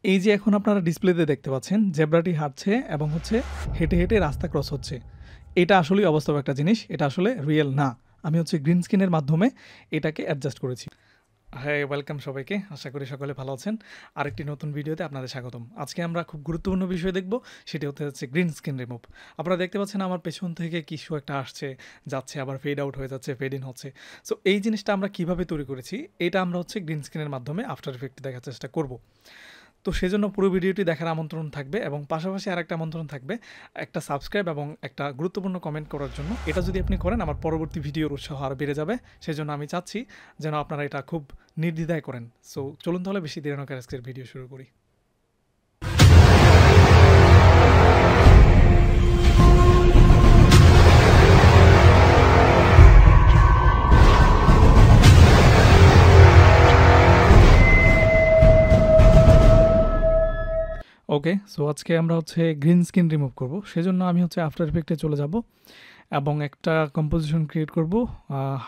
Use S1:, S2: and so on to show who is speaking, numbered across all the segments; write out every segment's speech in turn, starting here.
S1: এই যে এখন আপনারা ডিসপ্লেতে দেখতে পাচ্ছেন জেব্রাটি হাঁটছে এবং হচ্ছে হেঁটে হেঁটে রাস্তা ক্রস হচ্ছে। এটা আসলেই অবাস্তব একটা জিনিস, এটা আসলে রিয়েল না। আমি হচ্ছে গ্রিন স্ক্রিনের মাধ্যমে এটাকে অ্যাডজাস্ট করেছি। হ্যাঁ, ওয়েলকাম সবাইকে। আশা করি সকলে ভালো আছেন। আরেকটি নতুন ভিডিওতে আপনাদের স্বাগতম। আজকে আমরা খুব গুরুত্বপূর্ণ বিষয় দেখব, সেটি হচ্ছে গ্রিন স্ক্রিন রিমুভ। আপনারা দেখতে পাচ্ছেন আমার পেছন থেকে কিছু একটা আসছে, যাচ্ছে, আবার ফেড আউট হয়ে যাচ্ছে, ফেড ইন হচ্ছে। সো এই জিনিসটা আমরা কিভাবে তৈরি করেছি, এটা আমরা হচ্ছে গ্রিন স্ক্রিনের মাধ্যমে আফটার ইফেক্ট দেখার চেষ্টা করব। তো সেজন্য পুরো ভিডিওটি দেখার আমন্ত্রণ থাকবে এবং পাশাপাশি আরেকটা আমন্ত্রণ থাকবে একটা সাবস্ক্রাইব এবং একটা গুরুত্বপূর্ণ কমেন্ট করার জন্য। এটা যদি আপনি করেন আমার পরবর্তী ভিডিওর উৎসাহ আরও বেড়ে যাবে। সেজন্য আমি চাচ্ছি যেন আপনারা এটা খুব নির্দ্বিধায় করেন। সো চলুন তাহলে বেশি দেরি না করে আজকের ভিডিও শুরু করি। ওকে, সো আজকে আমরা হচ্ছে গ্রিন স্ক্রিন রিমুভ করব। সেজন্য আমি হচ্ছে আফটার ইফেক্টে চলে যাব এবং একটা কম্পোজিশন ক্রিয়েট করব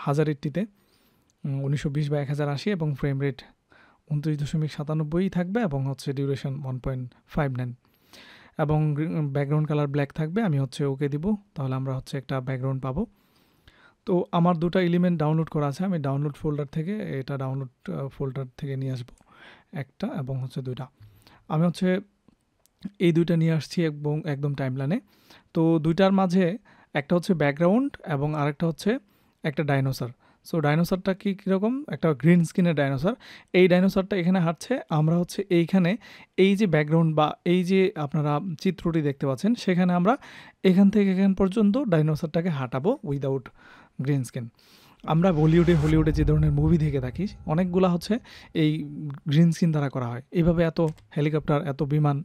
S1: 1080তে 1920x1080 এবং ফ্রেম রেট 29.97 থাকবে এবং হচ্ছে ডিউরেশন 1.59 এবং ব্যাকগ্রাউন্ড কালার ব্ল্যাক থাকবে। আমি হচ্ছে ওকে দিব, তাহলে আমরা হচ্ছে একটা ব্যাকগ্রাউন্ড পাবো। তো আমার দুটো এলিমেন্ট ডাউনলোড করা আছে, আমি ডাউনলোড ফোল্ডার থেকে এটা ডাউনলোড ফোল্ডার থেকে নিয়ে আসবো একটা এবং হচ্ছে দুইটা। আমি হচ্ছে এই দুইটা নিয়ে আসছি এবং একদম টাইমলাইনে। তো দুইটার মাঝে একটা হচ্ছে ব্যাকগ্রাউন্ড এবং আরেকটা হচ্ছে একটা ডাইনোসর। সো ডাইনোসরটা কীরকম, একটা গ্রিন স্ক্রিনের ডাইনোসর। এই ডাইনোসরটা এখানে হাঁটছে, আমরা হচ্ছে এইখানে এই যে ব্যাকগ্রাউন্ড বা এই যে আপনারা চিত্রটি দেখতে পাচ্ছেন, সেখানে আমরা এখান থেকে এখান পর্যন্ত ডাইনোসরটাকে হাঁটাবো উইদাউট গ্রিন স্ক্রিন। আমরা হলিউডে যে ধরনের মুভি দেখে থাকি, অনেকগুলা হচ্ছে এই গ্রিন স্ক্রিন দ্বারা করা হয়। এইভাবে এত হেলিকপ্টার, এত বিমান,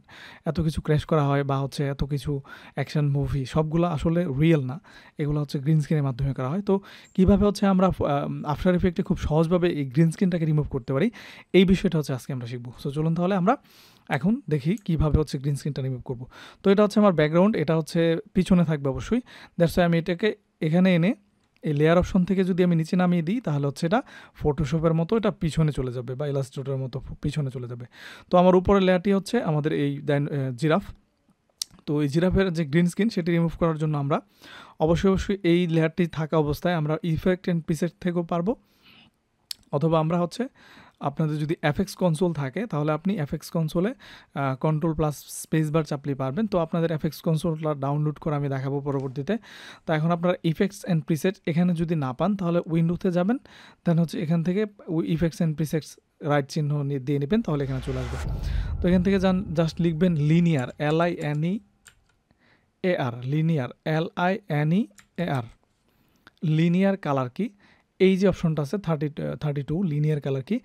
S1: এত কিছু ক্র্যাশ করা হয় বা হচ্ছে এত কিছু অ্যাকশন মুভি, সবগুলো আসলে রিয়েল না, এগুলো হচ্ছে গ্রিন স্ক্রিনের মাধ্যমে করা হয়। তো কীভাবে হচ্ছে আমরা আফটার ইফেক্টে খুব সহজভাবে এই গ্রিন স্ক্রিনটাকে রিমুভ করতে পারি, এই বিষয়টা হচ্ছে আজকে আমরা শিখবো। সো চলুন তাহলে আমরা এখন দেখি কীভাবে হচ্ছে গ্রিন স্ক্রিনটা রিমুভ করবো। তো এটা হচ্ছে আমার ব্যাকগ্রাউন্ড, এটা হচ্ছে পিছনে থাকবে অবশ্যই। দ্যাটস ওয়াই আমি এটাকে এখানে এনে এই লেয়ার অপশন থেকে যদি আমি নিচে নামিয়ে দিই, তাহলে হচ্ছে এটা ফটোশপের মতো এটা পিছনে চলে যাবে বা ইলাস্ট্রেটরের মতো পিছনে চলে যাবে। তো আমার উপরের লেয়ারটি হচ্ছে আমাদের এই জিরাফ। তো এই জিরাফের যে গ্রিন স্ক্রিন সেটি রিমুভ করার জন্য আমরা অবশ্যই এই লেয়ারটি থাকা অবস্থায় আমরা ইফেক্ট অ্যান্ড প্রিসেট থেকেও পারবো, অথবা আমরা হচ্ছে আপনাদের যদি এফএক্স কনসোল থাকে তাহলে আপনি এফএক্স কনসোলে কন্ট্রোল প্লাস স্পেস বার চাপলেই পারবেন। তো আপনাদের এফএক্স কনসোলটা ডাউনলোড করে আমি দেখাবো পরবর্তীতে। তো এখন আপনারা ইফেক্টস অ্যান্ড প্রিসেট এখানে যদি না পান তাহলে উইন্ডোতে যাবেন, দেন হচ্ছে এখান থেকে ইফেক্টস অ্যান্ড প্রিসেটস রাইট চিহ্ন দিয়ে নেবেন, তাহলে এখানে চলে আসবে। তো এখান থেকে জাস্ট লিখবেন linear, LINEAR, linear, LINEAR, linear colour কি, এই যে অপশনটা আছে 32 লিনিয়ার কালার কি,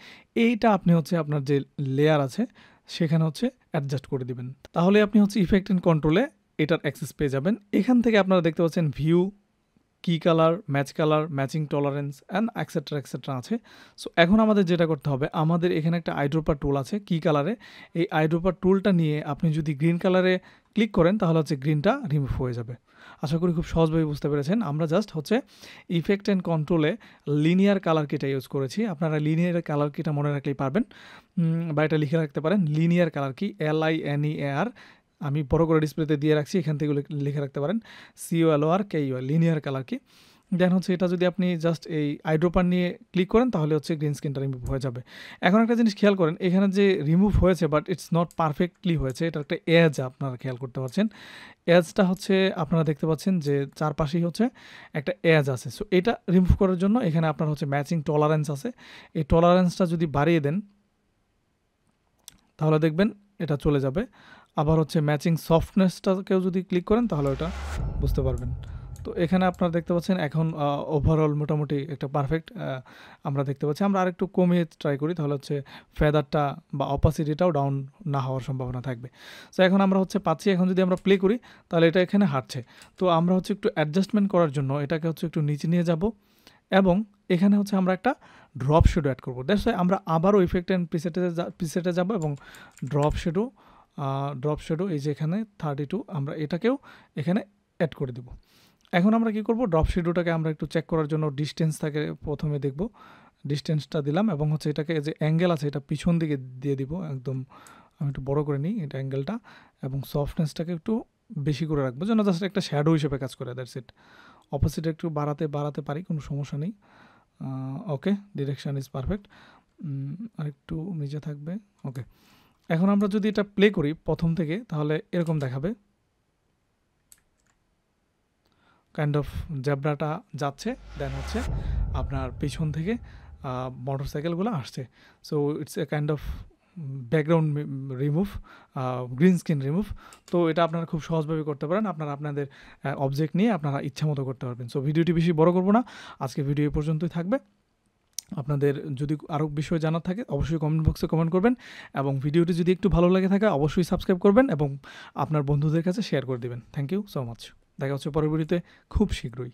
S1: এইটা আপনি হচ্ছে আপনার যে লেয়ার আছে সেখানে হচ্ছে অ্যাডজাস্ট করে দিবেন। তাহলে আপনি হচ্ছে ইফেক্ট অ্যান্ড কন্ট্রোলে এটার অ্যাক্সেস পেয়ে যাবেন। এখান থেকে আপনারা দেখতে পাচ্ছেন ভিউ, কি colour, matching tolerance and etcetera আছে। সো এখন আমাদের যেটা করতে হবে, আমাদের এখানে একটা আইড্রপার টুল আছে কি কালারে, এই আইড্রপার টুলটা নিয়ে আপনি যদি গ্রিন কালারে ক্লিক করেন তাহলে হচ্ছে গ্রিনটা রিমুভ হয়ে যাবে। আশা করি খুব সহজভাবে বুঝতে পেরেছেন। আমরা জাস্ট হচ্ছে ইফেক্ট অ্যান্ড কন্ট্রোলে লিনিয়ার কালার কিটা ইউজ করেছি। আপনারা লিনিয়ার কালার কিটা মনে রাখলেই পারবেন, বা এটা লিখে রাখতে পারেন লিনিয়ার কালার কি, LINEAR। আমি বড় করে ডিসপ্লেতে দিয়ে রাখছি, এখান থেকে লিখে রাখতে পারেন COLORKEY, লিনিয়ার কালার কি। দেন হচ্ছে এটা যদি আপনি জাস্ট এই আইড্রপার নিয়ে ক্লিক করেন তাহলে হচ্ছে গ্রিন স্ক্রিনটা রিমুভ হয়ে যাবে। এখন একটা জিনিস খেয়াল করেন, এখানে যে রিমুভ হয়েছে বাট ইটস নট পারফেক্টলি হয়েছে, এটা একটা এজ আপনারা খেয়াল করতে পারছেন। এজটা হচ্ছে আপনারা দেখতে পাচ্ছেন যে চারপাশেই হচ্ছে একটা এজ আছে। সো এটা রিমুভ করার জন্য এখানে আপনার হচ্ছে ম্যাচিং টলারেন্স আছে, এই টলারেন্সটা যদি বাড়িয়ে দেন তাহলে দেখবেন এটা চলে যাবে। আবার হচ্ছে ম্যাচিং সফটনেসটাকেও যদি ক্লিক করেন তাহলে ওটা বুঝতে পারবেন। তো এখানে আপনারা দেখতে পাচ্ছেন এখন ওভারঅল মোটামুটি একটা পারফেক্ট আমরা দেখতে পাচ্ছি। আমরা আরেকটু কমিয়ে ট্রাই করি, তাহলে হচ্ছে ফেদারটা বা অপাসিটিটাও ডাউন না হওয়ার সম্ভাবনা থাকবে। সো এখন আমরা হচ্ছে পাচ্ছি, এখন যদি আমরা প্লে করি তাহলে এটা এখানে হাঁটছে। তো আমরা হচ্ছে একটু অ্যাডজাস্টমেন্ট করার জন্য এটাকে হচ্ছে একটু নিচে নিয়ে যাব এবং এখানে হচ্ছে আমরা একটা ড্রপ শেডো অ্যাড করবো। দ্যাটস ওয়াই আমরা আবারও ইফেক্ট অ্যান্ড প্রিসেটে যাব এবং ড্রপ শেডো এই যে এখানে 32 আমরা এটাকেও এখানে অ্যাড করে দেব। এখন আমরা কি করব, ড্রপ শেডোটাকে আমরা একটু চেক করার জন্য ডিস্টেন্স থাকে প্রথমে দেখব, ডিস্টেন্সটা দিলাম এবং হচ্ছে এটাকে যে অ্যাঙ্গেল আছে এটা পিছন দিকে দিয়ে দিব একদম আমি একটু বড় করে নিই এটা অ্যাঙ্গেলটা, এবং সফটনেসটাকে একটু বেশি করে রাখবো যেন জাস্ট একটা শ্যাডো হিসেবে কাজ করে, দ্যাটস ইট। অপোজিট একটু বাড়াতে পারি, কোনো সমস্যা নেই। ওকে, ডিরেকশান ইজ পারফেক্ট। আর একটু নিচে থাকবে। ওকে, এখন আমরা যদি এটা প্লে করি প্রথম থেকে, তাহলে এরকম দেখাবে, কাইন্ড অফ জেব্রাটা যাচ্ছে, দেন হচ্ছে আপনার পিছন থেকে মোটরসাইকেলগুলো আসছে। So it's a kind of background remove, green screen remove. তো এটা আপনারা খুব সহজভাবে করতে পারেন, আপনারা আপনাদের অবজেক্ট নিয়ে আপনারা ইচ্ছা মতো করতে পারবেন। সো ভিডিওটি বেশি বড় করবো না, আজকে ভিডিও এই পর্যন্তই থাকবে। আপনাদের যদি আরও বিষয় জানার থাকে অবশ্যই কমেন্ট বক্সে কমেন্ট করবেন, এবং ভিডিওটি যদি একটু ভালো লাগে থাকে অবশ্যই সাবস্ক্রাইব করবেন এবং আপনার বন্ধুদের কাছে শেয়ার করে দেবেন। Thank you so much. দেখা হচ্ছে পরবর্তীতে খুব শীঘ্রই।